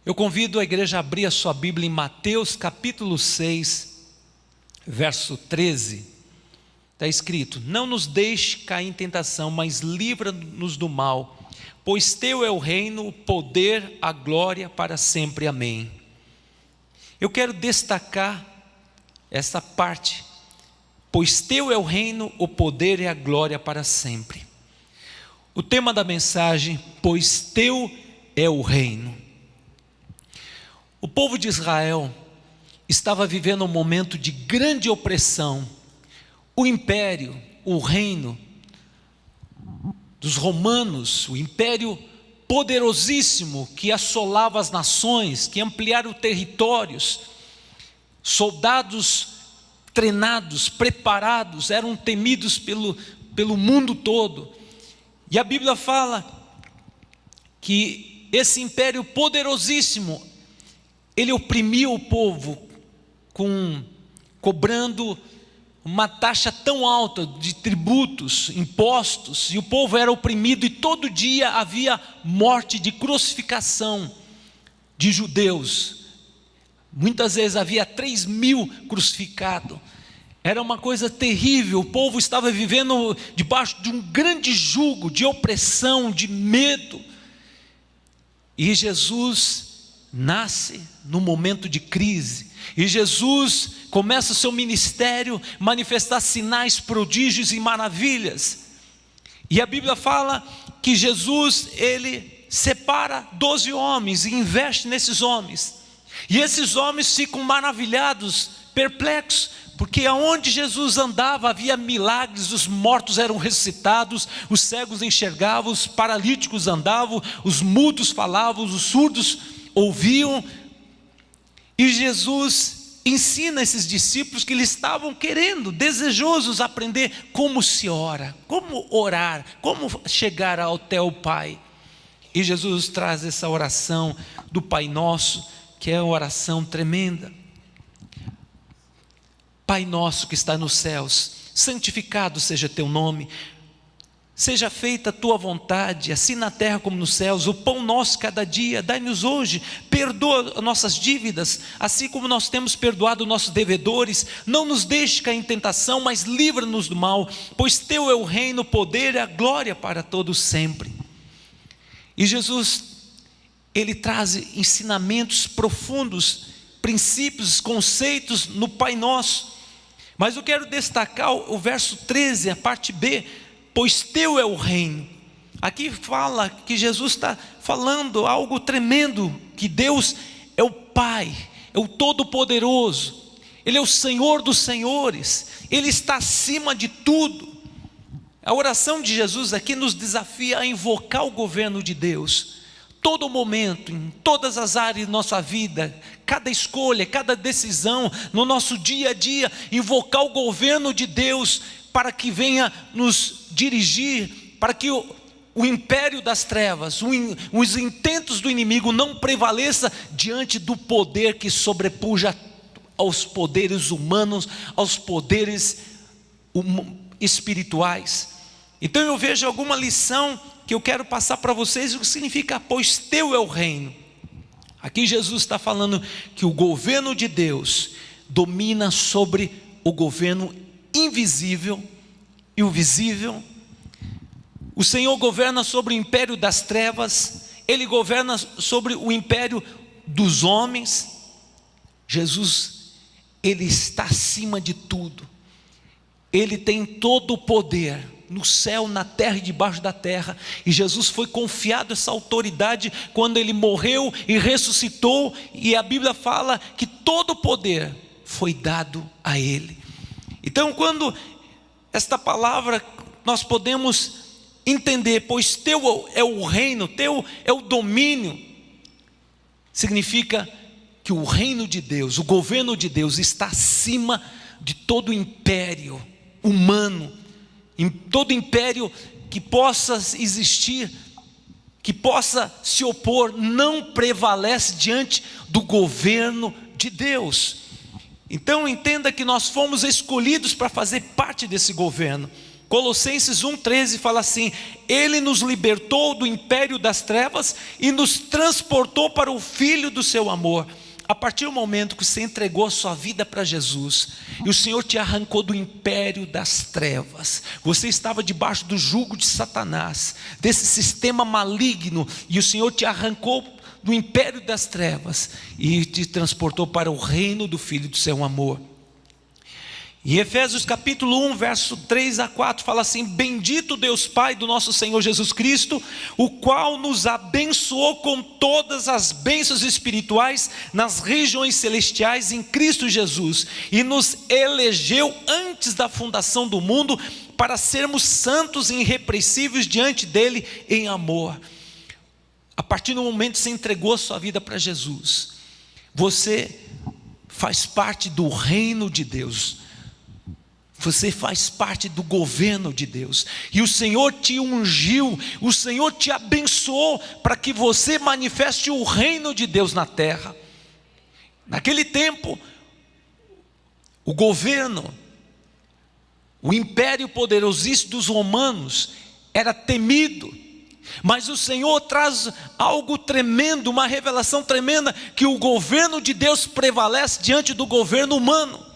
Eu convido a igreja a abrir a sua Bíblia em Mateus capítulo 6, verso 13. Está escrito: não nos deixe cair em tentação, mas livra-nos do mal, pois teu é o reino, o poder, a glória para sempre. Amém. Eu quero destacar essa parte: pois teu é o reino, o poder e a glória para sempre. O tema da mensagem: pois teu é o reino. O povo de Israel estava vivendo um momento de grande opressão. O império, o reino dos romanos, o império poderosíssimo que assolava as nações, que ampliaram territórios, soldados treinados, preparados, eram temidos pelo mundo todo. E a Bíblia fala que esse império poderosíssimo, ele oprimia o povo, cobrando uma taxa tão alta de tributos, impostos, e o povo era oprimido, e todo dia havia morte de crucificação de judeus. Muitas vezes havia 3.000 crucificados. Era uma coisa terrível. O povo estava vivendo debaixo de um grande jugo de opressão, de medo. E Jesus nasce no momento de crise, e Jesus começa o seu ministério, manifestar sinais, prodígios e maravilhas. E a Bíblia fala que Jesus, ele separa 12 homens e investe nesses homens, e esses homens ficam maravilhados, perplexos, porque aonde Jesus andava havia milagres, os mortos eram ressuscitados, os cegos enxergavam, os paralíticos andavam, os mudos falavam, os surdos ouviam. E Jesus ensina esses discípulos que eles estavam querendo, desejosos aprender como se ora, como orar, como chegar até o Pai. E Jesus traz essa oração do Pai Nosso, que é uma oração tremenda. Pai nosso que está nos céus, santificado seja teu nome, seja feita a tua vontade, assim na terra como nos céus. O pão nosso cada dia dai-nos hoje, perdoa nossas dívidas, assim como nós temos perdoado nossos devedores. Não nos deixe cair em tentação, mas livra-nos do mal, pois teu é o reino, o poder e a glória para todos sempre. E Jesus, ele traz ensinamentos profundos, princípios, conceitos no Pai Nosso. Mas eu quero destacar o verso 13, a parte B, pois teu é o reino. Aqui fala que Jesus está falando algo tremendo, que Deus é o Pai, é o Todo-Poderoso, Ele é o Senhor dos senhores, Ele está acima de tudo. A oração de Jesus aqui nos desafia a invocar o governo de Deus, todo momento, em todas as áreas de nossa vida, cada escolha, cada decisão, no nosso dia a dia, invocar o governo de Deus, para que venha nos dirigir, para que o império das trevas, os intentos do inimigo não prevaleça diante do poder que sobrepuja aos poderes humanos, aos poderes espirituais. Então eu vejo alguma lição que eu quero passar para vocês, o que significa pois teu é o reino. Aqui Jesus está falando que o governo de Deus domina sobre o governo invisível e o visível. O Senhor governa sobre o império das trevas, Ele governa sobre o império dos homens. Jesus, Ele está acima de tudo, Ele tem todo o poder, no céu, na terra e debaixo da terra. E Jesus foi confiado essa autoridade quando Ele morreu e ressuscitou, e a Bíblia fala que todo o poder foi dado a Ele. Então, quando esta palavra nós podemos entender, pois teu é o reino, teu é o domínio, significa que o reino de Deus, o governo de Deus está acima de todo o império humano, em todo império que possa existir, que possa se opor, não prevalece diante do governo de Deus. Então entenda que nós fomos escolhidos para fazer parte desse governo. Colossenses 1,13 fala assim: Ele nos libertou do império das trevas e nos transportou para o Filho do seu amor. A partir do momento que você entregou a sua vida para Jesus, e o Senhor te arrancou do império das trevas, você estava debaixo do jugo de Satanás, desse sistema maligno, e o Senhor te arrancou do império das trevas e te transportou para o reino do Filho do seu amor. Em Efésios capítulo 1, verso 3 a 4, fala assim: Bendito Deus Pai do nosso Senhor Jesus Cristo, o qual nos abençoou com todas as bênçãos espirituais nas regiões celestiais em Cristo Jesus, e nos elegeu antes da fundação do mundo, para sermos santos e irrepreensíveis diante dele em amor. A partir do momento que você entregou a sua vida para Jesus, você faz parte do reino de Deus. Você faz parte do governo de Deus, e o Senhor te ungiu, o Senhor te abençoou, para que você manifeste o reino de Deus na terra. Naquele tempo, o governo, o império poderosíssimo dos romanos, era temido, mas o Senhor traz algo tremendo, uma revelação tremenda, que o governo de Deus prevalece diante do governo humano.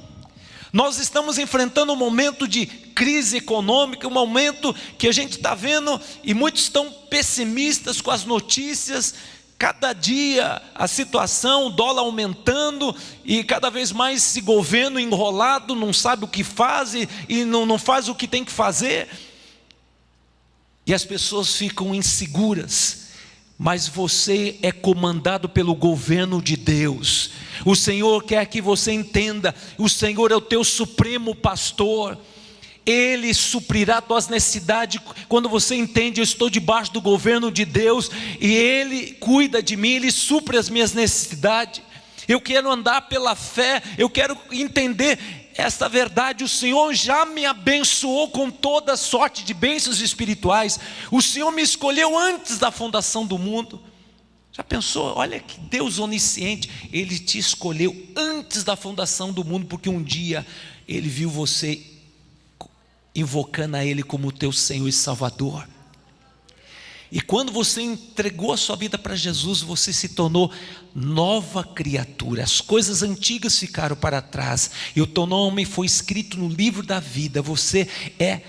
Nós estamos enfrentando um momento de crise econômica, um momento que a gente está vendo, e muitos estão pessimistas com as notícias. Cada dia a situação, o dólar aumentando, e cada vez mais esse governo enrolado, não sabe o que faz, e não faz o que tem que fazer, e as pessoas ficam inseguras. Mas você é comandado pelo governo de Deus. O Senhor quer que você entenda: o Senhor é o teu supremo pastor. Ele suprirá tuas necessidades. Quando você entende: eu estou debaixo do governo de Deus, e Ele cuida de mim, Ele supre as minhas necessidades. Eu quero andar pela fé, eu quero entender esta verdade. O Senhor já me abençoou com toda sorte de bênçãos espirituais. O Senhor me escolheu antes da fundação do mundo. Já pensou? Olha que Deus onisciente. Ele te escolheu antes da fundação do mundo, porque um dia Ele viu você invocando a Ele como teu Senhor e Salvador. E quando você entregou a sua vida para Jesus, você se tornou nova criatura. As coisas antigas ficaram para trás, e o teu nome foi escrito no livro da vida. Você é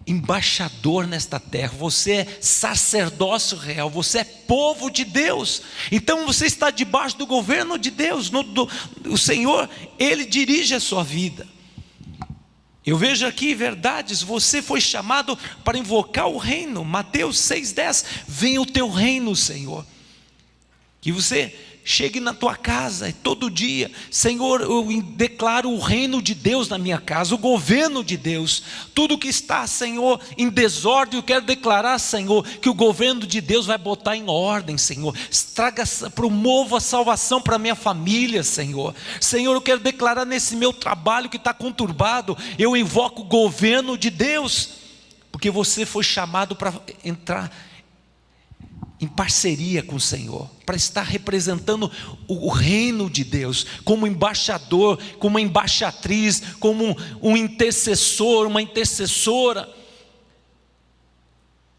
embaixador nesta terra, você é sacerdócio real, você é povo de Deus. Então você está debaixo do governo de Deus. O Senhor, Ele dirige a sua vida. Eu vejo aqui verdades. Você foi chamado para invocar o reino. Mateus 6,10: venha o teu reino, Senhor. Que você chegue na tua casa e todo dia: Senhor, eu declaro o reino de Deus na minha casa, o governo de Deus. Tudo que está, Senhor, em desordem, eu quero declarar, Senhor, que o governo de Deus vai botar em ordem, Senhor. Promova a salvação para a minha família, Senhor. Senhor, eu quero declarar nesse meu trabalho que está conturbado, eu invoco o governo de Deus, porque você foi chamado para entrar em parceria com o Senhor, para estar representando o reino de Deus, como embaixador, como uma embaixatriz, como um intercessor, uma intercessora.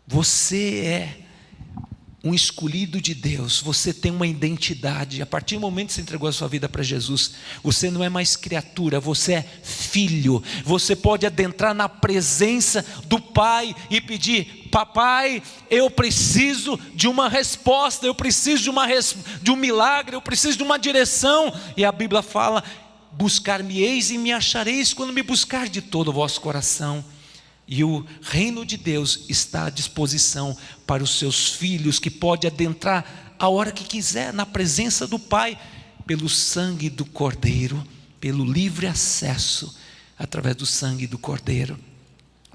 Você é um escolhido de Deus, você tem uma identidade. A partir do momento que você entregou a sua vida para Jesus, você não é mais criatura, você é filho. Você pode adentrar na presença do Pai e pedir: papai, eu preciso de uma resposta, eu preciso de um milagre, eu preciso de uma direção. E a Bíblia fala: buscar-me-eis e me achareis, quando me buscar de todo o vosso coração. E o reino de Deus está à disposição para os seus filhos, que pode adentrar a hora que quiser na presença do Pai, pelo sangue do Cordeiro, pelo livre acesso através do sangue do Cordeiro.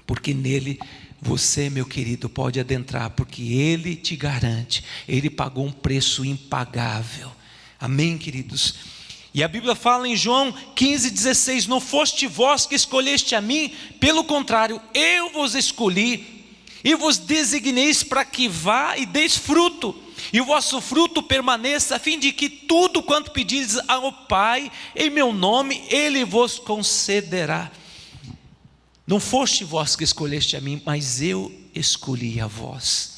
Porque nele você, meu querido, pode adentrar, porque Ele te garante, Ele pagou um preço impagável. Amém, queridos? E a Bíblia fala em João 15,16: não foste vós que escolheste a mim, pelo contrário, eu vos escolhi e vos designeis para que vá e deis fruto, e o vosso fruto permaneça, a fim de que tudo quanto pedires ao Pai em meu nome, Ele vos concederá. Não foste vós que escolheste a mim, mas eu escolhi a vós,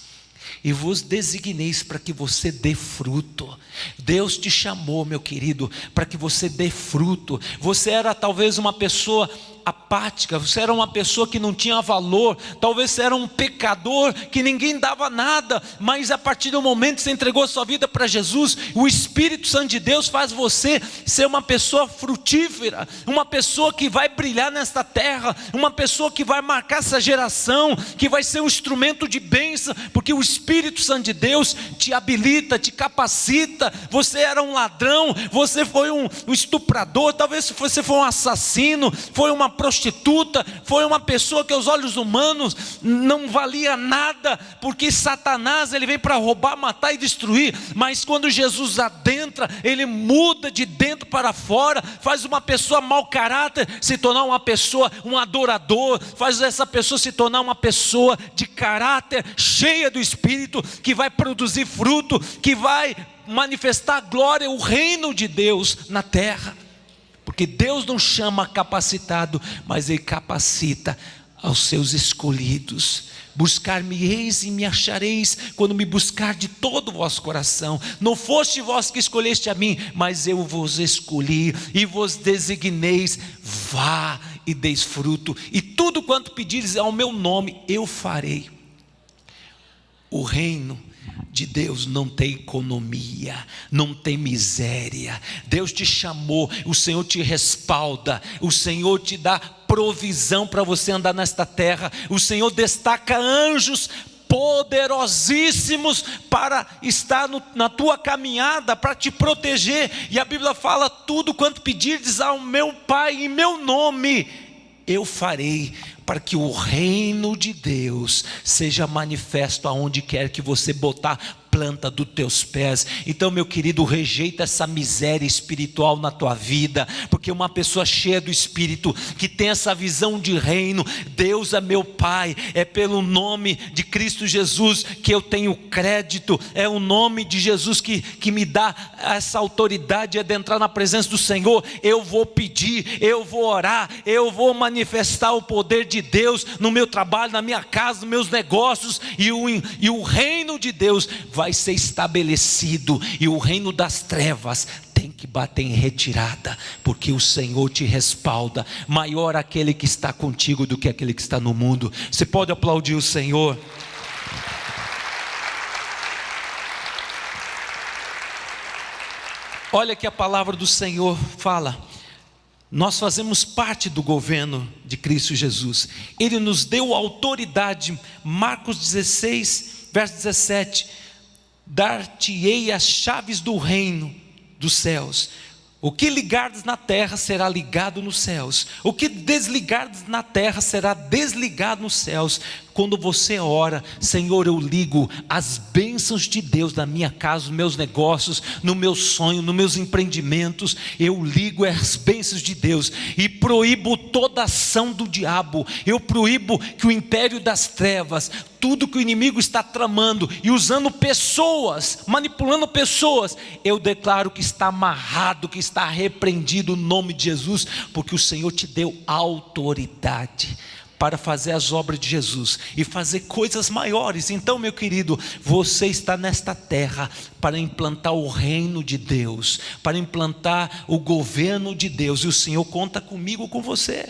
e vos designeis para que você dê fruto. Deus te chamou, meu querido, para que você dê fruto. Você era talvez uma pessoa apática, você era uma pessoa que não tinha valor, talvez você era um pecador que ninguém dava nada, mas a partir do momento que você entregou a sua vida para Jesus, o Espírito Santo de Deus faz você ser uma pessoa frutífera, uma pessoa que vai brilhar nesta terra, uma pessoa que vai marcar essa geração, que vai ser um instrumento de bênção, porque o Espírito Santo de Deus te habilita, te capacita. Você era um ladrão, você foi um estuprador, talvez você foi um assassino, foi uma prostituta, foi uma pessoa que aos olhos humanos não valia nada, porque Satanás ele vem para roubar, matar e destruir, mas quando Jesus adentra, ele muda de dentro para fora, faz uma pessoa mau caráter se tornar uma pessoa, um adorador, faz essa pessoa se tornar uma pessoa de caráter, cheia do Espírito, que vai produzir fruto, que vai manifestar a glória, o reino de Deus na terra. Porque Deus não chama capacitado, mas Ele capacita aos seus escolhidos. Buscar-me-eis e me achareis, quando me buscar de todo o vosso coração. Não foste vós que escolheste a mim, mas eu vos escolhi e vos designeis. Vá e deis fruto, e tudo quanto pedires ao meu nome, eu farei. O reino de Deus não tem economia, não tem miséria. Deus te chamou, o Senhor te respalda, o Senhor te dá provisão para você andar nesta terra. O Senhor destaca anjos poderosíssimos para estar na tua caminhada, para te proteger. E a Bíblia fala: tudo quanto pedirdes ao meu Pai em meu nome, eu farei, para que o reino de Deus seja manifesto aonde quer que você botar planta dos teus pés. Então, meu querido, rejeita essa miséria espiritual na tua vida, porque uma pessoa cheia do Espírito, que tem essa visão de reino, Deus é meu Pai, é pelo nome de Cristo Jesus que eu tenho crédito, é o nome de Jesus que me dá essa autoridade de entrar na presença do Senhor. Eu vou pedir, eu vou orar, eu vou manifestar o poder de Deus no meu trabalho, na minha casa, nos meus negócios, e o reino de Deus vai ser estabelecido, e o reino das trevas tem que bater em retirada, porque o Senhor te respalda. Maior aquele que está contigo do que aquele que está no mundo. Você pode aplaudir o Senhor? Olha que a palavra do Senhor fala: nós fazemos parte do governo de Cristo Jesus. Ele nos deu autoridade. Marcos 16, verso 17: dar-te-ei as chaves do reino dos céus. O que ligardes na terra será ligado nos céus, o que desligardes na terra será desligado nos céus. Quando você ora: Senhor, eu ligo as bênçãos de Deus na minha casa, nos meus negócios, no meu sonho, nos meus empreendimentos, eu ligo as bênçãos de Deus e proíbo toda ação do diabo. Eu proíbo que o império das trevas, tudo que o inimigo está tramando e usando pessoas, manipulando pessoas, eu declaro que está amarrado, que está repreendido no nome de Jesus, porque o Senhor te deu autoridade para fazer as obras de Jesus e fazer coisas maiores. Então, meu querido, você está nesta terra para implantar o reino de Deus, para implantar o governo de Deus, e o Senhor conta comigo, com você.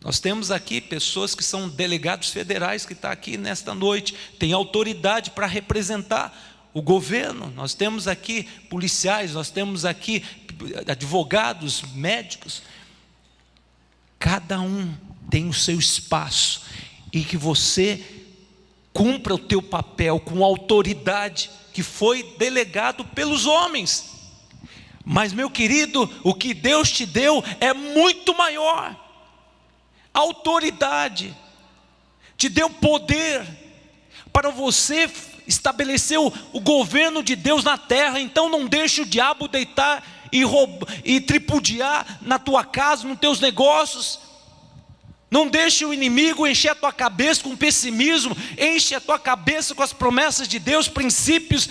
Nós temos aqui pessoas que são delegados federais, que estão aqui nesta noite, tem autoridade para representar o governo. Nós temos aqui policiais, nós temos aqui advogados, médicos. Cada um tem o seu espaço, e que você cumpra o teu papel com autoridade que foi delegado pelos homens. Mas, meu querido, o que Deus te deu é muito maior. Autoridade te deu poder para você estabelecer o governo de Deus na terra. Então não deixe o diabo deitar e tripudiar na tua casa, nos teus negócios. Não deixe o inimigo encher a tua cabeça com pessimismo. Enche a tua cabeça com as promessas de Deus, princípios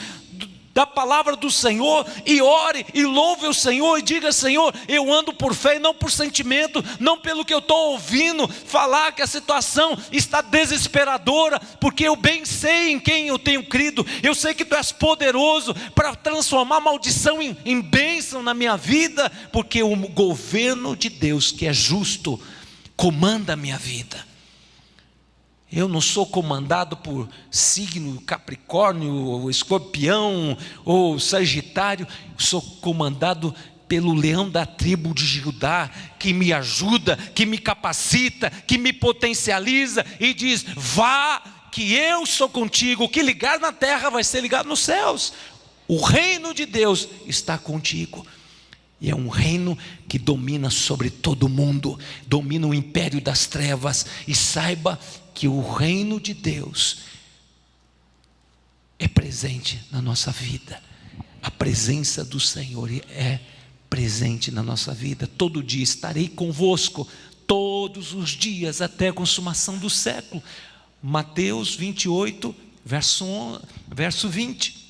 da palavra do Senhor, e ore, e louve o Senhor, e diga: Senhor, eu ando por fé e não por sentimento, não pelo que eu estou ouvindo falar que a situação está desesperadora, porque eu bem sei em quem eu tenho crido. Eu sei que Tu és poderoso para transformar maldição em bênção na minha vida, porque o governo de Deus, que é justo, comanda a minha vida. Eu não sou comandado por signo Capricórnio, ou Escorpião, ou Sagitário. Sou comandado pelo leão da tribo de Judá, que me ajuda, que me capacita, que me potencializa e diz: vá, que eu sou contigo. O que ligar na terra vai ser ligado nos céus. O reino de Deus está contigo. E é um reino que domina sobre todo mundo, domina o império das trevas. E saiba que o reino de Deus é presente na nossa vida. A presença do Senhor é presente na nossa vida. Todo dia estarei convosco, todos os dias, até a consumação do século. Mateus 28, verso 20.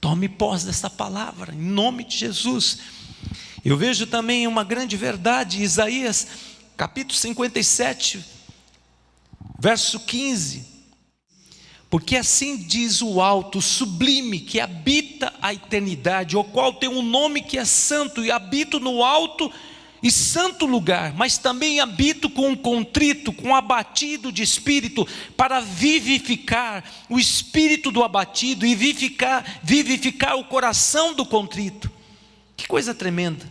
Tome posse dessa palavra, em nome de Jesus. Eu vejo também uma grande verdade, Isaías, capítulo 57, verso 15. Porque assim diz o alto, sublime, que habita a eternidade, o qual tem um nome que é santo, e habito no alto e santo lugar, mas também habito com um contrito, com um abatido de espírito, para vivificar o espírito do abatido e vivificar o coração do contrito. Que coisa tremenda,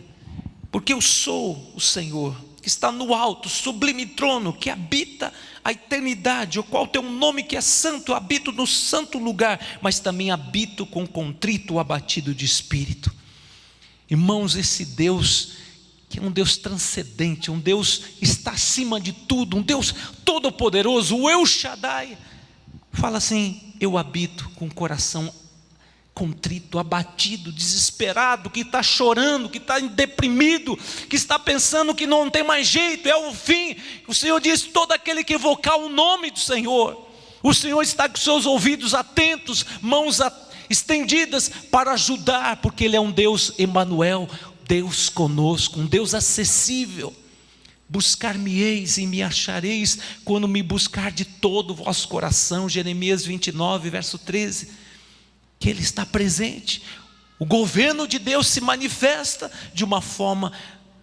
porque eu sou o Senhor, que está no alto, sublime trono, que habita a eternidade, o qual tem um nome que é santo. Eu habito no santo lugar, mas também habito com contrito, o abatido de espírito. Irmãos, esse Deus, que é um Deus transcendente, um Deus que está acima de tudo, um Deus todo-poderoso, o El Shaddai, fala assim: eu habito com o coração contrito, abatido, desesperado, que está chorando, que está deprimido, que está pensando que não tem mais jeito, é o fim. O Senhor diz: todo aquele que invocar o nome do Senhor, o Senhor está com seus ouvidos atentos, mãos estendidas para ajudar, porque Ele é um Deus Emanuel, Deus conosco, um Deus acessível. Buscar-me-eis e me achareis, quando me buscar de todo o vosso coração. Jeremias 29, verso 13. Que Ele está presente. O governo de Deus se manifesta de uma forma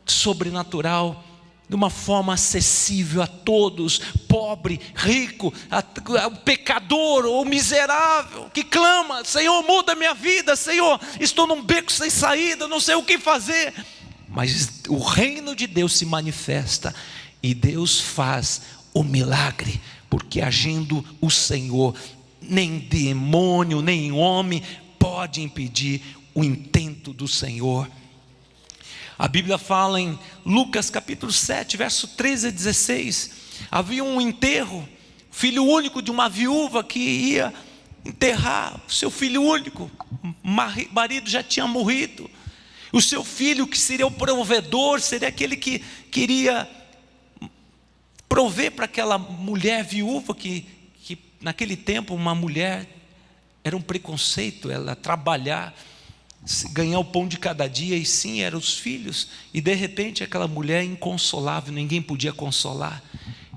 sobrenatural, de uma forma acessível a todos, pobre, rico, pecador ou miserável, que clama: Senhor, muda minha vida, Senhor, estou num beco sem saída, não sei o que fazer. Mas o reino de Deus se manifesta, e Deus faz o milagre, porque agindo o Senhor, nem demônio, nem homem pode impedir o intento do Senhor. A Bíblia fala em Lucas capítulo 7, verso 13 a 16. Havia um enterro, filho único de uma viúva que ia enterrar o seu filho único. O marido já tinha morrido. O seu filho, que seria o provedor, seria aquele que queria prover para aquela mulher viúva, que naquele tempo uma mulher era um preconceito, ela trabalhar, ganhar o pão de cada dia, e sim, eram os filhos. E de repente aquela mulher inconsolável, ninguém podia consolar.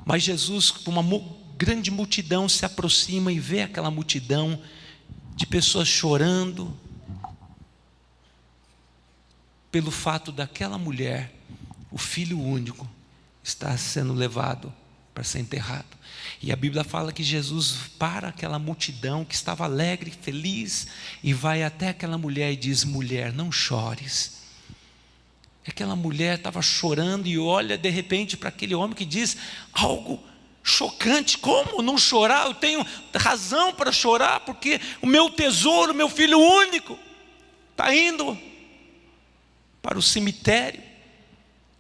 Mas Jesus, com uma grande multidão, se aproxima e vê aquela multidão de pessoas chorando pelo fato daquela mulher, o filho único, estar sendo levado para ser enterrado. E a Bíblia fala que Jesus para aquela multidão que estava alegre, feliz, e vai até aquela mulher e diz: mulher, não chores. Aquela mulher estava chorando e olha de repente para aquele homem que diz algo chocante: como não chorar? Eu tenho razão para chorar, porque o meu tesouro, meu filho único, está indo para o cemitério.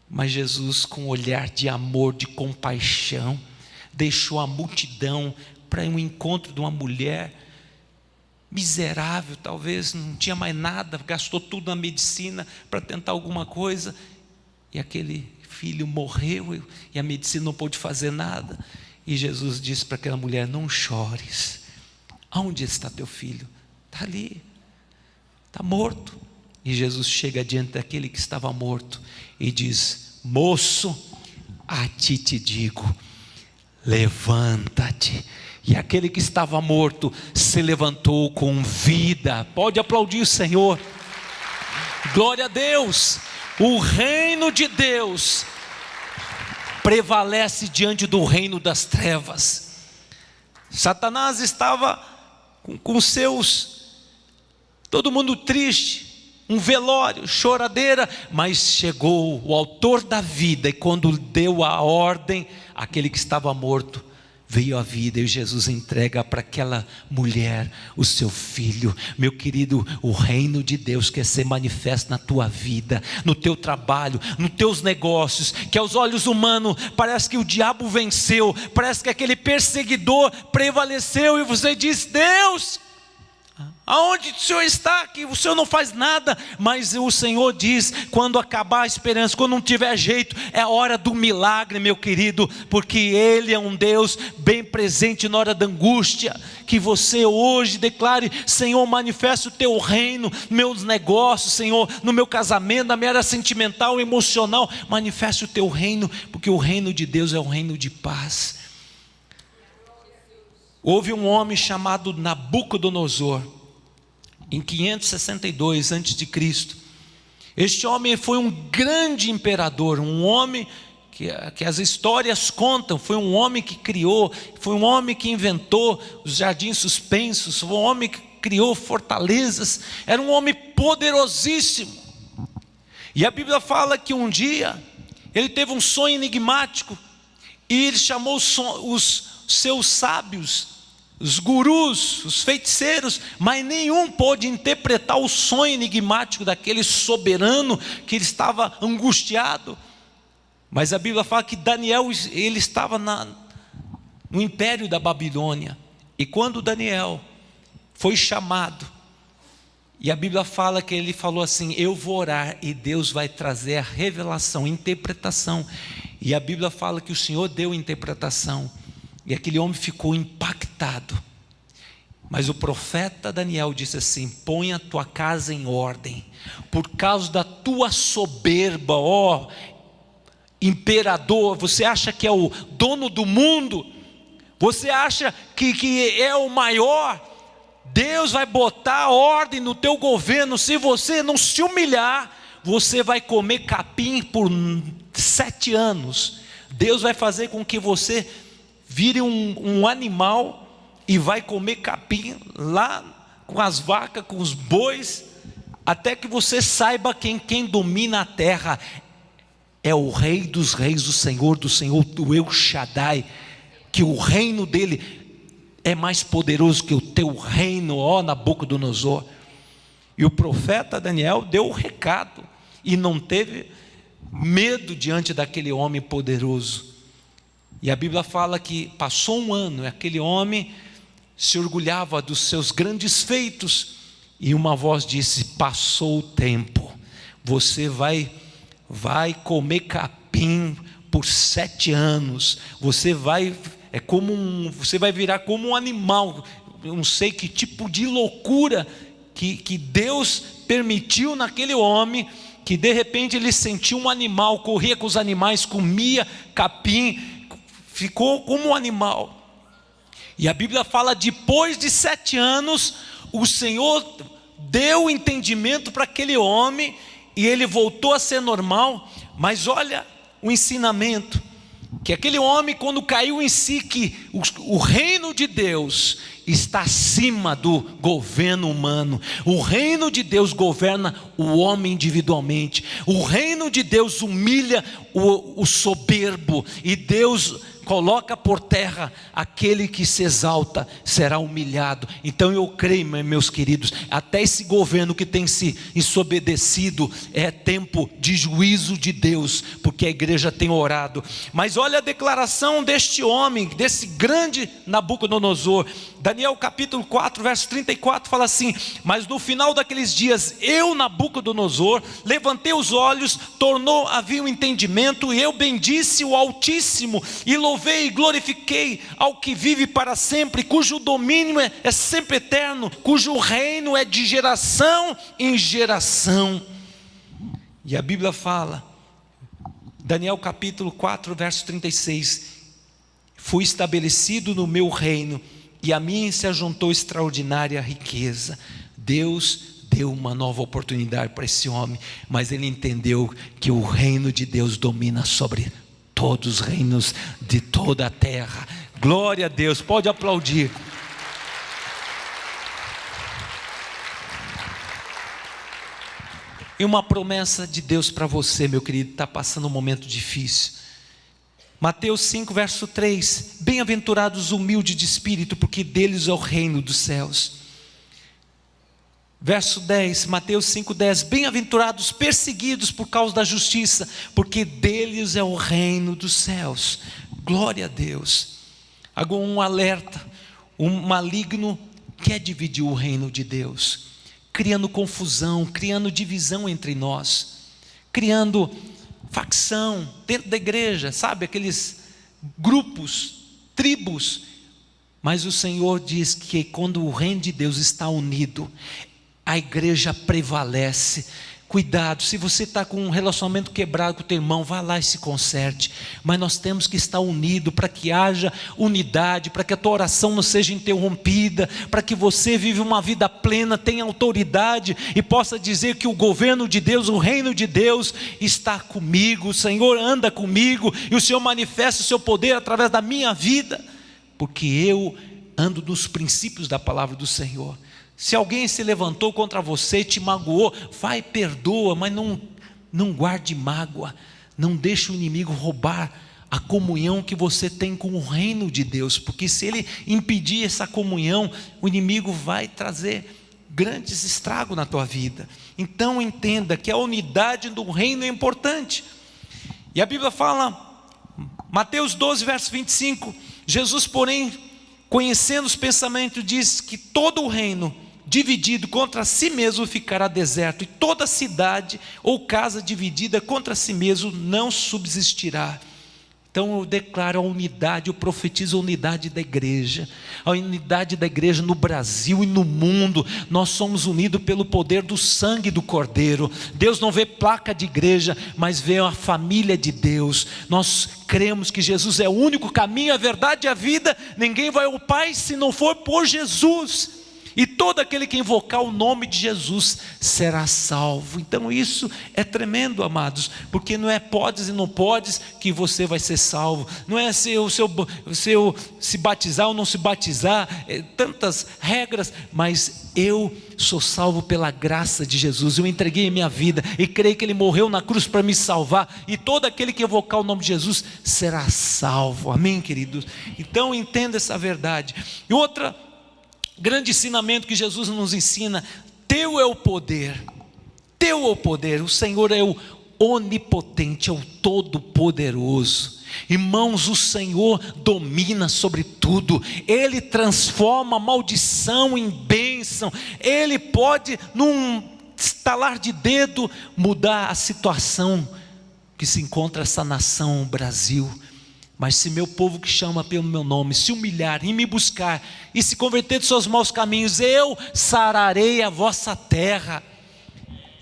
Mas Jesus, com um olhar de amor, de compaixão, deixou a multidão para um encontro de uma mulher miserável, talvez não tinha mais nada, gastou tudo na medicina para tentar alguma coisa, e aquele filho morreu e a medicina não pôde fazer nada. E Jesus disse para aquela mulher: não chores. Aonde está teu filho? Está ali. está morto. E Jesus chega diante daquele que estava morto e diz: moço, a ti te digo, levanta-te. E aquele que estava morto se levantou com vida. Pode aplaudir o Senhor. Glória a Deus. O reino de Deus prevalece diante do reino das trevas. Satanás estava com seus, todo mundo triste, um velório, choradeira, mas chegou o autor da vida, e quando deu a ordem, aquele que estava morto veio à vida, e Jesus entrega para aquela mulher o seu filho. Meu querido, o reino de Deus quer ser manifesto na tua vida, no teu trabalho, nos teus negócios, que aos olhos humanos parece que o diabo venceu, parece que aquele perseguidor prevaleceu, e você diz: Deus, aonde o Senhor está? Que o Senhor não faz nada. Mas o Senhor diz: quando acabar a esperança, quando não tiver jeito, é a hora do milagre, meu querido, porque Ele é um Deus bem presente na hora da angústia. Que você hoje declare: Senhor, manifesta o teu reino, meus negócios, Senhor, no meu casamento, na minha área sentimental, emocional, manifeste o teu reino, porque o reino de Deus é um reino de paz. Houve um homem chamado Nabucodonosor, em 562 a.C. Este homem foi um grande imperador, um homem que as histórias contam, foi um homem que criou, foi um homem que inventou os jardins suspensos, foi um homem que criou fortalezas, era um homem poderosíssimo. E a Bíblia fala que um dia ele teve um sonho enigmático, e ele chamou os seus sábios, os gurus, os feiticeiros, mas nenhum pôde interpretar o sonho enigmático daquele soberano que ele estava angustiado. Mas a Bíblia fala que Daniel, ele estava no império da Babilônia, e quando Daniel foi chamado, e a Bíblia fala que ele falou assim: eu vou orar e Deus vai trazer a revelação, a interpretação. E a Bíblia fala que o Senhor deu a interpretação, e aquele homem ficou impactado. Mas o profeta Daniel disse assim: põe a tua casa em ordem, por causa da tua soberba, ó imperador. Você acha que é o dono do mundo? Você acha que é o maior? Deus vai botar ordem no teu governo. Se você não se humilhar, você vai comer capim por 7 anos. Deus vai fazer com que você vire um animal e vai comer capim lá com as vacas, com os bois, até que você saiba quem domina a terra é o Rei dos Reis, o Senhor do Senhor, o El Shaddai, que o reino dele é mais poderoso que o teu reino, ó Nabucodonosor. E o profeta Daniel deu o recado, e não teve medo diante daquele homem poderoso. E a Bíblia fala que passou um ano, e aquele homem se orgulhava dos seus grandes feitos, e uma voz disse: passou o tempo, você vai comer capim por 7 anos, você vai virar como um animal. Eu não sei que tipo de loucura que Deus permitiu naquele homem, que de repente ele sentiu um animal, corria com os animais, comia capim, ficou como um animal. E a Bíblia fala: depois de 7 anos, o Senhor deu entendimento para aquele homem, e ele voltou a ser normal. Mas olha o ensinamento, que aquele homem, quando caiu em si, que o reino de Deus está acima do governo humano. O reino de Deus governa o homem individualmente. O reino de Deus humilha o soberbo, e Deus coloca por terra aquele que se exalta, será humilhado. Então eu creio, meus queridos, até esse governo que tem se desobedecido, é tempo de juízo de Deus, porque a igreja tem orado. Mas olha a declaração deste homem, desse grande Nabucodonosor. Daniel capítulo 4, verso 34 fala assim: mas no final daqueles dias, eu, Nabucodonosor, levantei os olhos, tornou a vir o entendimento, e eu bendisse o Altíssimo, e louvei Louvei e glorifiquei ao que vive para sempre, cujo domínio é sempre eterno, cujo reino é de geração em geração. E a Bíblia fala, Daniel capítulo 4, verso 36, fui estabelecido no meu reino, e a mim se ajuntou extraordinária riqueza. Deus deu uma nova oportunidade para esse homem, mas ele entendeu que o reino de Deus domina sobre todos os reinos de toda a terra. Glória a Deus, pode aplaudir. E uma promessa de Deus para você, meu querido, está passando um momento difícil. Mateus 5, verso 3, bem-aventurados os humildes de espírito, porque deles é o reino dos céus. Verso 10, Mateus 5, 10, bem-aventurados perseguidos por causa da justiça, porque deles é o reino dos céus. Glória a Deus. Agora um alerta, um maligno quer dividir o reino de Deus, criando confusão, criando divisão entre nós, criando facção dentro da igreja, sabe, aqueles grupos, tribos. Mas o Senhor diz que quando o reino de Deus está unido, a igreja prevalece. Cuidado, se você está com um relacionamento quebrado com o teu irmão, vá lá e se conserte. Mas nós temos que estar unidos para que haja unidade, para que a tua oração não seja interrompida, para que você viva uma vida plena, tenha autoridade e possa dizer que o governo de Deus, o reino de Deus está comigo, o Senhor anda comigo e o Senhor manifesta o seu poder através da minha vida, porque eu ando nos princípios da palavra do Senhor. Se alguém se levantou contra você, te magoou, vai e perdoa, mas não guarde mágoa, não deixe o inimigo roubar a comunhão que você tem com o reino de Deus, porque se ele impedir essa comunhão, o inimigo vai trazer grandes estragos na tua vida. Então entenda que a unidade do reino é importante. E a Bíblia fala, Mateus 12, verso 25, Jesus, porém, conhecendo os pensamentos, diz que todo o reino dividido contra si mesmo ficará deserto, e toda cidade ou casa dividida contra si mesmo não subsistirá. Então eu declaro a unidade, eu profetizo a unidade da igreja no Brasil e no mundo. Nós somos unidos pelo poder do sangue do Cordeiro. Deus não vê placa de igreja, mas vê a família de Deus. Nós cremos que Jesus é o único caminho, a verdade e a vida. Ninguém vai ao Pai se não for por Jesus. E todo aquele que invocar o nome de Jesus será salvo. Então isso é tremendo, amados, porque não é podes e não podes que você vai ser salvo, não é se eu se batizar ou não se batizar, tantas regras, mas eu sou salvo pela graça de Jesus. Eu entreguei a minha vida e creio que Ele morreu na cruz para me salvar, e todo aquele que invocar o nome de Jesus será salvo. Amém, queridos? Então entenda essa verdade. E outra grande ensinamento que Jesus nos ensina: teu é o poder, teu é o poder. O Senhor é o onipotente, é o todo-poderoso. Irmãos, o Senhor domina sobre tudo. Ele transforma a maldição em bênção. Ele pode, num estalar de dedo, mudar a situação que se encontra essa nação, o Brasil. Mas se meu povo que chama pelo meu nome se humilhar e me buscar e se converter dos seus maus caminhos, eu sararei a vossa terra,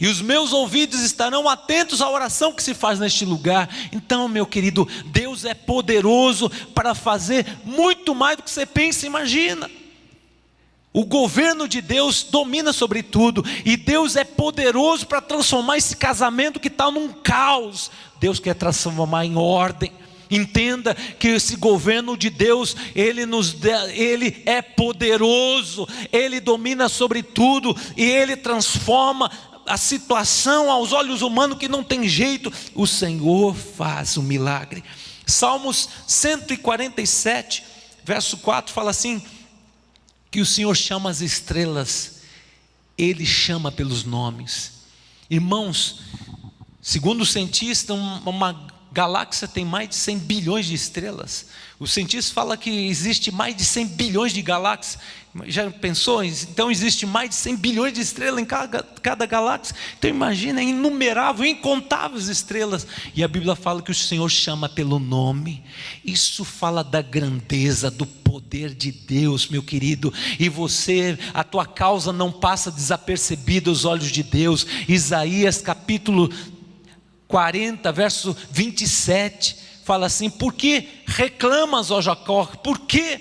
e os meus ouvidos estarão atentos à oração que se faz neste lugar. Então, meu querido, Deus é poderoso para fazer muito mais do que você pensa e imagina. O governo de Deus domina sobre tudo, e Deus é poderoso para transformar esse casamento que está num caos. Deus quer transformar em ordem. Entenda que esse governo de Deus, Ele é poderoso, Ele domina sobre tudo, e Ele transforma a situação aos olhos humanos que não tem jeito. O Senhor faz um milagre. Salmos 147, verso 4 fala assim, que o Senhor chama as estrelas, Ele chama pelos nomes. Irmãos, segundo os cientistas, uma galáxia tem mais de 100 bilhões de estrelas. Os cientistas falam que existe mais de 100 bilhões de galáxias. Já pensou? Então existe mais de 100 bilhões de estrelas em cada galáxia. Então imagina, é inumerável, incontáveis estrelas. E a Bíblia fala que o Senhor chama pelo nome. Isso fala da grandeza, do poder de Deus, meu querido. E você, a tua causa não passa desapercebida aos olhos de Deus. Isaías capítulo 40, verso 27, fala assim: por que reclamas, ó Jacó? Por que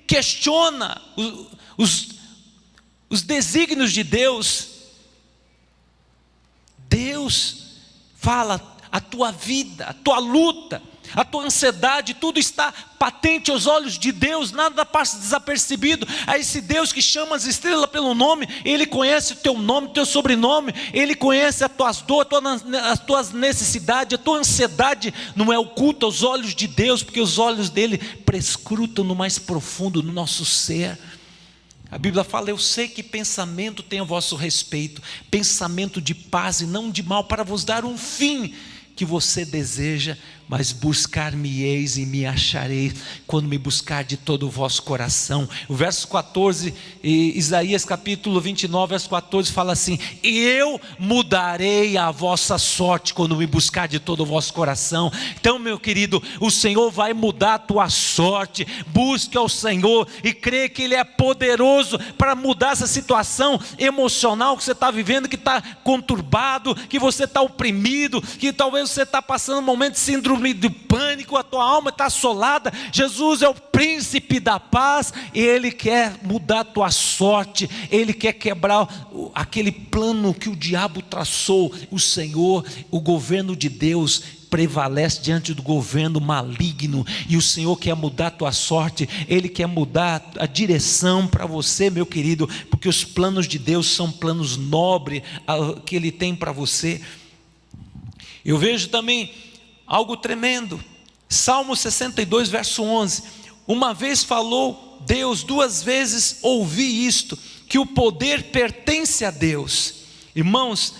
questiona os desígnios de Deus? Deus fala, a tua vida, a tua luta, a tua ansiedade, tudo está patente aos olhos de Deus, nada passa desapercebido. A esse Deus que chama as estrelas pelo nome, Ele conhece o teu nome, o teu sobrenome, Ele conhece as tuas dores, as tuas necessidades, a tua ansiedade não é oculta aos olhos de Deus, porque os olhos dele prescrutam no mais profundo do nosso ser. A Bíblia fala: eu sei que pensamento tem a vosso respeito, pensamento de paz e não de mal, para vos dar um fim que você deseja. Mas buscar-me-eis e me achareis, quando me buscar de todo o vosso coração. O verso 14, Isaías capítulo 29, verso 14 fala assim: e eu mudarei a vossa sorte, quando me buscar de todo o vosso coração. Então, meu querido, o Senhor vai mudar a tua sorte. Busque ao Senhor e crê que Ele é poderoso para mudar essa situação emocional que você está vivendo, que está conturbado, que você está oprimido, que talvez você está passando um momento de síndrome de pânico, a tua alma está assolada. Jesus é o príncipe da paz, e Ele quer mudar a tua sorte, Ele quer quebrar aquele plano que o diabo traçou. O Senhor, o governo de Deus prevalece diante do governo maligno, e o Senhor quer mudar a tua sorte, Ele quer mudar a direção para você, meu querido, porque os planos de Deus são planos nobres que Ele tem para você. Eu vejo também algo tremendo. Salmo 62, verso 11. Uma vez falou Deus, duas vezes ouvi isto, que o poder pertence a Deus. Irmãos,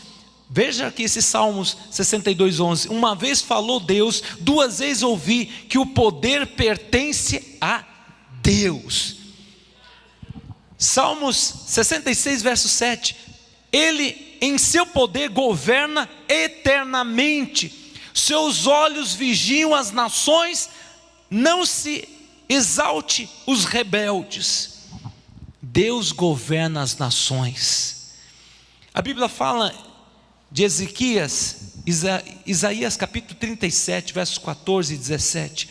veja aqui esse Salmos 62, 11. Uma vez falou Deus, duas vezes ouvi que o poder pertence a Deus. Salmos 66, verso 7. Ele em seu poder governa eternamente. Seus olhos vigiam as nações, não se exalte os rebeldes. Deus governa as nações. A Bíblia fala de Ezequias, Isaías capítulo 37, versos 14 e 17.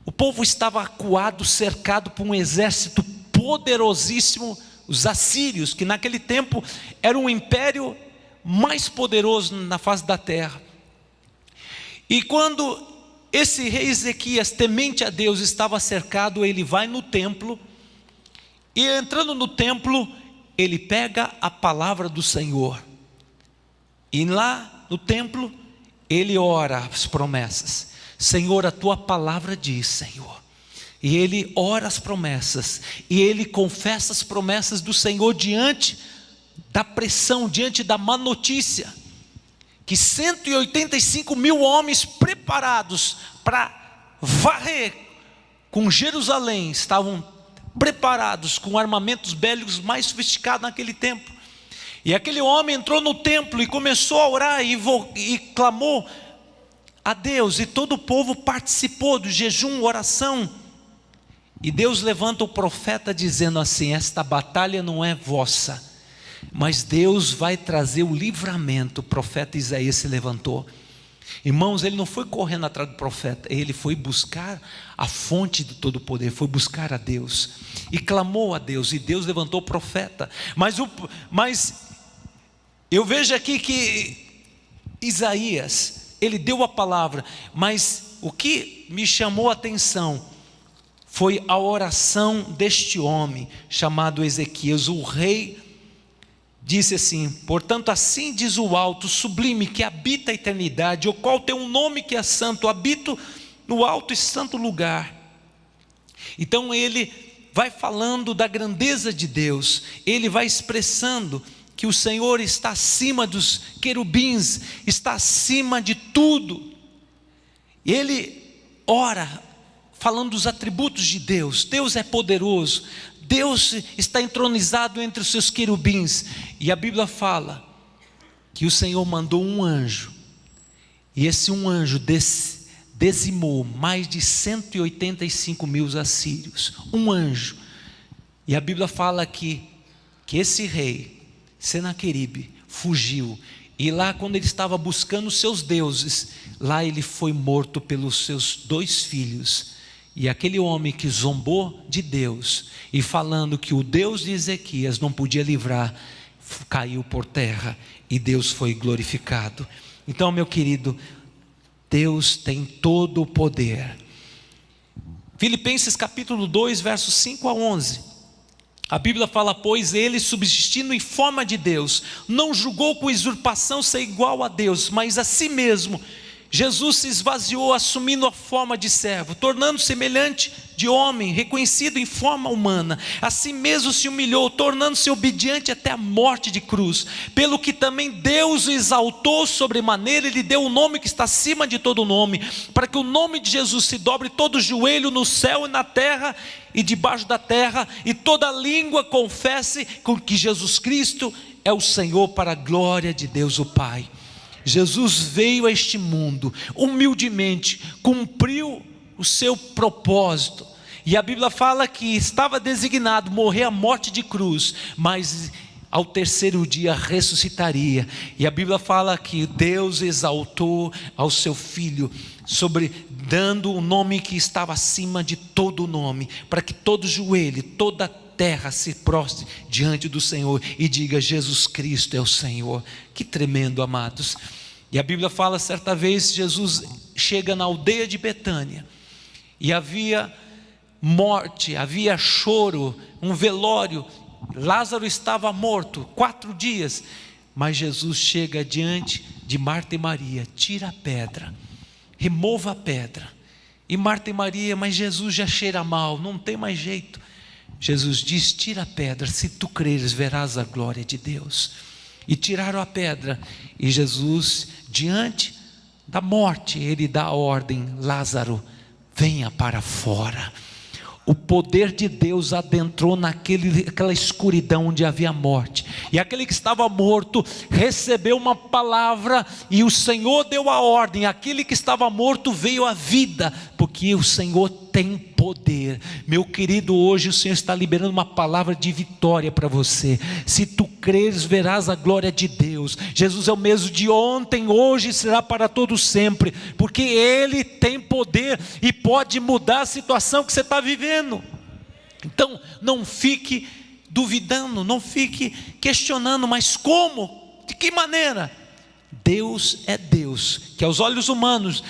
O povo estava acuado, cercado por um exército poderosíssimo, os assírios, que naquele tempo era um império mais poderoso na face da terra. E quando esse rei Ezequias, temente a Deus, estava cercado, ele vai no templo, e entrando no templo, ele pega a palavra do Senhor, e lá no templo, ele ora as promessas. Senhor, a tua palavra diz, Senhor. E ele ora as promessas, e ele confessa as promessas do Senhor diante da pressão, diante da má notícia, que 185 mil homens preparados para varrer com Jerusalém, estavam preparados com armamentos bélicos mais sofisticados naquele tempo. E aquele homem entrou no templo e começou a orar e clamou a Deus, e todo o povo participou do jejum, oração. E Deus levanta o profeta dizendo assim: esta batalha não é vossa, mas Deus vai trazer o livramento. O profeta Isaías se levantou. Irmãos, ele não foi correndo atrás do profeta, ele foi buscar a fonte de todo o poder, foi buscar a Deus, e clamou a Deus, e Deus levantou o profeta. Mas eu vejo aqui que Isaías, ele deu a palavra, mas o que me chamou a atenção foi a oração deste homem chamado Ezequias. O rei disse assim: portanto assim diz o alto, sublime, que habita a eternidade, o qual tem um nome que é santo, habito no alto e santo lugar. Então ele vai falando da grandeza de Deus, ele vai expressando que o Senhor está acima dos querubins, está acima de tudo, Ele ora falando dos atributos de Deus. Deus é poderoso, Deus está entronizado entre os seus querubins. E a Bíblia fala que o Senhor mandou um anjo, e esse um anjo dizimou mais de 185 mil assírios. Um anjo. E a Bíblia fala que esse rei Senaqueribe fugiu, e lá quando ele estava buscando os seus deuses, lá ele foi morto pelos seus 2 filhos. E aquele homem que zombou de Deus e falando que o Deus de Ezequias não podia livrar, caiu por terra, e Deus foi glorificado. Então, meu querido, Deus tem todo o poder. Filipenses capítulo 2, versos 5 a 11. A Bíblia fala: pois ele, subsistindo em forma de Deus, não julgou com usurpação ser igual a Deus, mas a si mesmo Jesus se esvaziou, assumindo a forma de servo, tornando-se semelhante de homem, reconhecido em forma humana. A si mesmo se humilhou, tornando-se obediente até a morte de cruz. Pelo que também Deus o exaltou sobremaneira, e lhe deu o nome que está acima de todo nome, para que o nome de Jesus se dobre todo o joelho no céu e na terra e debaixo da terra, e toda língua confesse com que Jesus Cristo é o Senhor, para a glória de Deus o Pai. Jesus veio a este mundo, humildemente, cumpriu o seu propósito, e a Bíblia fala que estava designado morrer a morte de cruz, mas ao terceiro dia ressuscitaria. E a Bíblia fala que Deus exaltou ao seu Filho, dando o nome que estava acima de todo nome, para que todo joelho, toda terra se prostre diante do Senhor e diga: Jesus Cristo é o Senhor. Que tremendo, amados. E a Bíblia fala, certa vez Jesus chega na aldeia de Betânia, e havia morte, havia choro, um velório. Lázaro estava morto 4 dias, mas Jesus chega diante de Marta e Maria: tira a pedra, remova a pedra. E Marta e Maria: mas Jesus já cheira mal, não tem mais jeito. Jesus diz: tira a pedra, se tu creres verás a glória de Deus. E tiraram a pedra, e Jesus, diante da morte, ele dá a ordem: Lázaro, venha para fora. O poder de Deus adentrou naquela escuridão onde havia morte, e aquele que estava morto recebeu uma palavra, e o Senhor deu a ordem, aquele que estava morto veio à vida, porque o Senhor tem poder. Meu querido, hoje o Senhor está liberando uma palavra de vitória para você. Se tu creres, verás a glória de Deus. Jesus é o mesmo de ontem, hoje e será para todo sempre, porque Ele tem poder e pode mudar a situação que você está vivendo. Então não fique duvidando, não fique questionando: mas como? De que maneira? Deus é Deus, que aos olhos humanos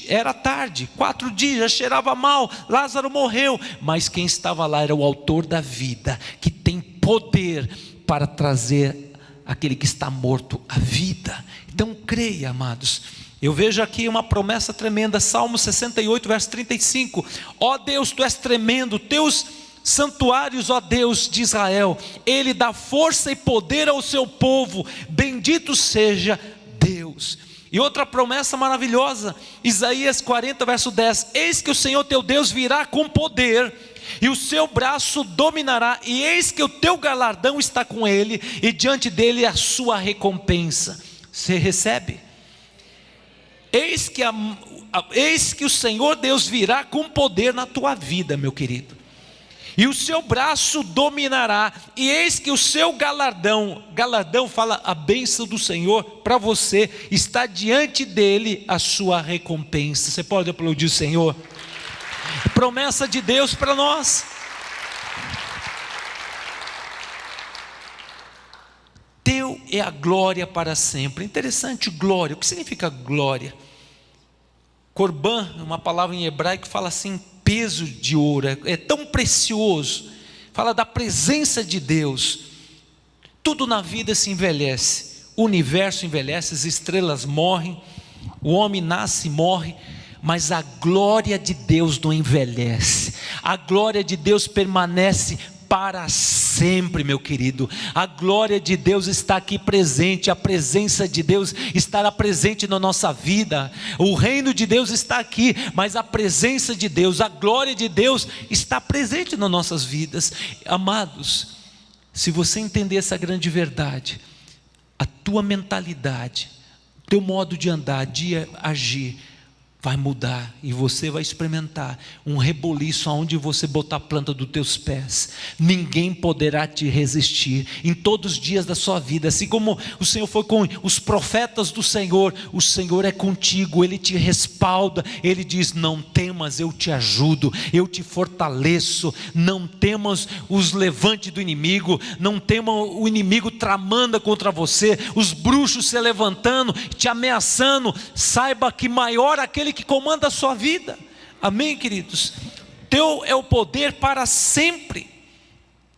era tarde, 4 dias, já cheirava mal, Lázaro morreu, mas quem estava lá era o autor da vida, que tem poder para trazer aquele que está morto à vida. Então creia, amados. Eu vejo aqui uma promessa tremenda, Salmo 68, verso 35. Ó Deus, tu és tremendo, teus santuários, ó Deus de Israel, Ele dá força e poder ao seu povo, bendito seja Deus. E outra promessa maravilhosa, Isaías 40, verso 10. Eis que o Senhor teu Deus virá com poder, e o seu braço dominará, e eis que o teu galardão está com ele, e diante dele a sua recompensa. Você recebe? Eis que o Senhor Deus virá com poder na tua vida, meu querido, e o seu braço dominará, e eis que o seu galardão fala a bênção do Senhor para você, está diante dele a sua recompensa. Você pode aplaudir o Senhor? Promessa de Deus para nós. Teu é a glória para sempre. Interessante, glória. O que significa glória? Corban, uma palavra em hebraico que fala assim: peso de ouro, é tão precioso, fala da presença de Deus. Tudo na vida se envelhece, o universo envelhece, as estrelas morrem, o homem nasce e morre, mas a glória de Deus não envelhece, a glória de Deus permanece para sempre, meu querido. A glória de Deus está aqui presente, a presença de Deus estará presente na nossa vida. O reino de Deus está aqui, mas a presença de Deus, a glória de Deus está presente nas nossas vidas. Amados, se você entender essa grande verdade, a tua mentalidade, o teu modo de andar, de agir, vai mudar, e você vai experimentar um reboliço aonde você botar a planta dos teus pés. Ninguém poderá te resistir em todos os dias da sua vida. Assim como o Senhor foi com os profetas do Senhor, o Senhor é contigo, Ele te respalda, Ele diz: não temas, eu te ajudo, eu te fortaleço. Não temas os levantes do inimigo, não temas o inimigo tramando contra você, os bruxos se levantando, te ameaçando. Saiba que maior aquele que comanda a sua vida. Amém, queridos? Teu é o poder para sempre.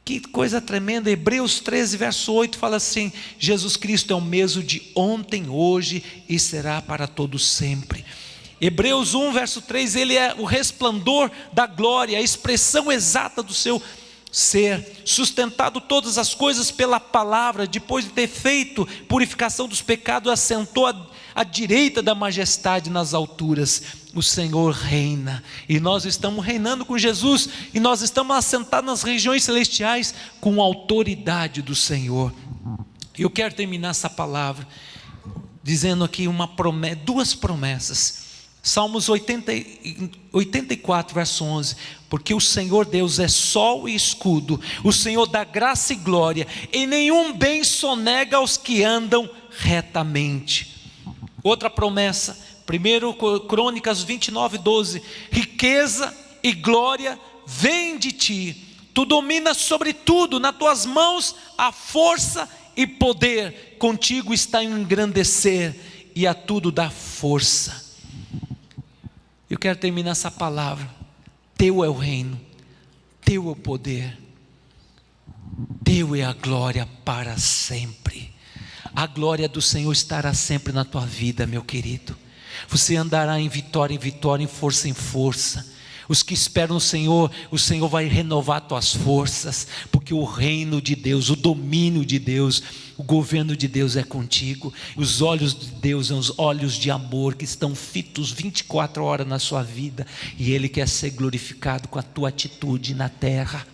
Que coisa tremenda. Hebreus 13 verso 8 fala assim: Jesus Cristo é o mesmo de ontem, hoje e será para todo sempre. Hebreus 1 verso 3, Ele é o resplendor da glória, a expressão exata do seu ser, sustentado todas as coisas pela palavra, depois de ter feito purificação dos pecados, assentou à direita da majestade nas alturas. O Senhor reina, e nós estamos reinando com Jesus, e nós estamos assentados nas regiões celestiais com a autoridade do Senhor. Eu quero terminar essa palavra dizendo aqui duas promessas. Salmos 84 verso 11, porque o Senhor Deus é sol e escudo, o Senhor dá graça e glória, e nenhum bem sonega aos que andam retamente. Outra promessa, 1 Crônicas 29, 12, riqueza e glória vêm de ti, tu dominas sobre tudo, nas tuas mãos há força e poder, contigo está engrandecer, e a tudo dá força. Eu quero terminar essa palavra. Teu é o reino, teu é o poder, teu é a glória para sempre. A glória do Senhor estará sempre na tua vida, meu querido. Você andará em vitória, em força em força. Os que esperam o Senhor vai renovar tuas forças, porque o reino de Deus, o domínio de Deus, o governo de Deus é contigo. Os olhos de Deus são os olhos de amor que estão fitos 24 horas na sua vida, e Ele quer ser glorificado com a tua atitude na terra.